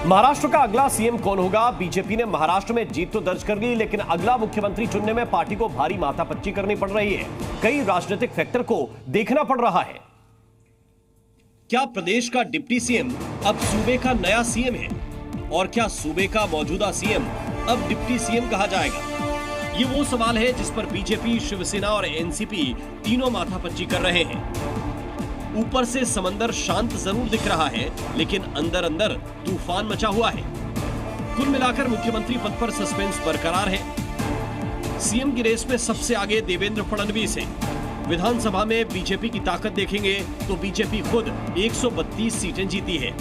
महाराष्ट्र का अगला सीएम कौन होगा? बीजेपी ने महाराष्ट्र में जीत तो दर्ज कर ली, लेकिन अगला मुख्यमंत्री चुनने में पार्टी को भारी माथापच्ची करनी पड़ रही है। कई राजनीतिक फैक्टर को देखना पड़ रहा है। क्या प्रदेश का डिप्टी सीएम अब सूबे का नया सीएम है? और क्या सूबे का मौजूदा सीएम अब डिप्टी सीएम कहा जाएगा? ये वो सवाल है जिस पर बीजेपी, शिवसेना और एनसीपी तीनों माथापच्ची कर रहे हैं। ऊपर से समंदर शांत जरूर दिख रहा है, लेकिन अंदर अंदर तूफान मचा हुआ है। कुल मिलाकर मुख्यमंत्री पद पर सस्पेंस बरकरार है। सीएम की रेस में सबसे आगे देवेंद्र फडणवीस है। विधानसभा में बीजेपी की ताकत देखेंगे तो बीजेपी खुद 132 सीटें जीती है।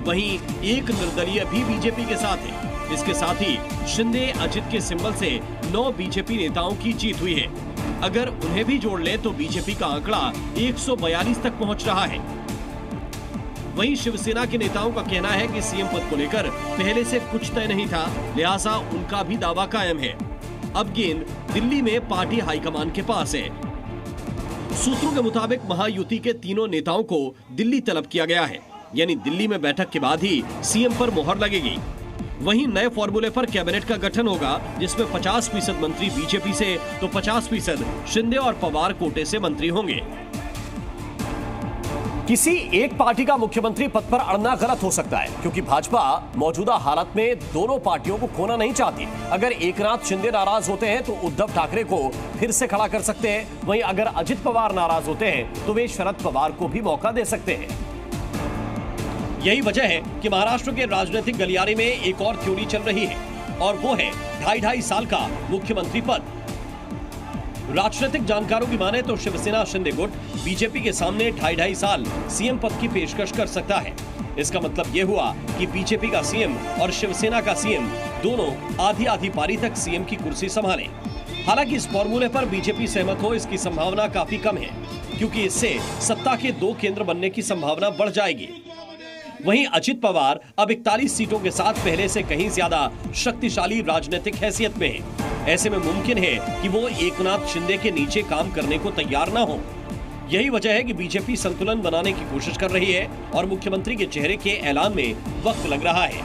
वहीं एक निर्दलीय भी बीजेपी के साथ है। इसके साथ ही शिंदे अजित के सिंबल से 9 बीजेपी नेताओं की जीत हुई है। अगर उन्हें भी जोड़ ले तो बीजेपी का आंकड़ा 142 तक पहुंच रहा है। वहीं शिवसेना के नेताओं का कहना है कि सीएम पद को लेकर पहले से कुछ तय नहीं था, लिहाजा उनका भी दावा कायम है। अब गेंद दिल्ली में पार्टी हाईकमान के पास है। सूत्रों के मुताबिक महायुति के तीनों नेताओं को दिल्ली तलब किया गया है, यानी दिल्ली में बैठक के बाद ही सीएम पर मोहर लगेगी। वहीं नए फॉर्मूले पर कैबिनेट का गठन होगा, जिसमें 50% मंत्री बीजेपी से तो 50% शिंदे और पवार कोटे से मंत्री होंगे। किसी एक पार्टी का मुख्यमंत्री पद पर अड़ना गलत हो सकता है, क्योंकि भाजपा मौजूदा हालत में दोनों पार्टियों को खोना नहीं चाहती। अगर एकनाथ शिंदे नाराज होते हैं तो उद्धव ठाकरे को फिर से खड़ा कर सकते हैं। वहीं अगर अजित पवार नाराज होते हैं तो वे शरद पवार को भी मौका दे सकते हैं। यही वजह है कि महाराष्ट्र के राजनीतिक गलियारे में एक और थ्योरी चल रही है, और वो है 2.5 साल का मुख्यमंत्री पद। राजनीतिक जानकारों की माने तो शिवसेना शिंदे गुट बीजेपी के सामने 2.5 साल सीएम पद की पेशकश कर सकता है। इसका मतलब यह हुआ कि बीजेपी का सीएम और शिवसेना का सीएम दोनों आधी आधी पारी तक सीएम की कुर्सी संभालें। हालांकि इस फॉर्मूले पर बीजेपी सहमत हो, इसकी संभावना काफी कम है, क्योंकि इससे सत्ता के 2 केंद्र बनने की संभावना बढ़ जाएगी। वहीं अजित पवार अब 41 सीटों के साथ पहले से कहीं ज्यादा शक्तिशाली राजनीतिक हैसियत में है। ऐसे में मुमकिन है कि वो एकनाथ शिंदे के नीचे काम करने को तैयार ना हो। यही वजह है कि बीजेपी संतुलन बनाने की कोशिश कर रही है और मुख्यमंत्री के चेहरे के ऐलान में वक्त लग रहा है।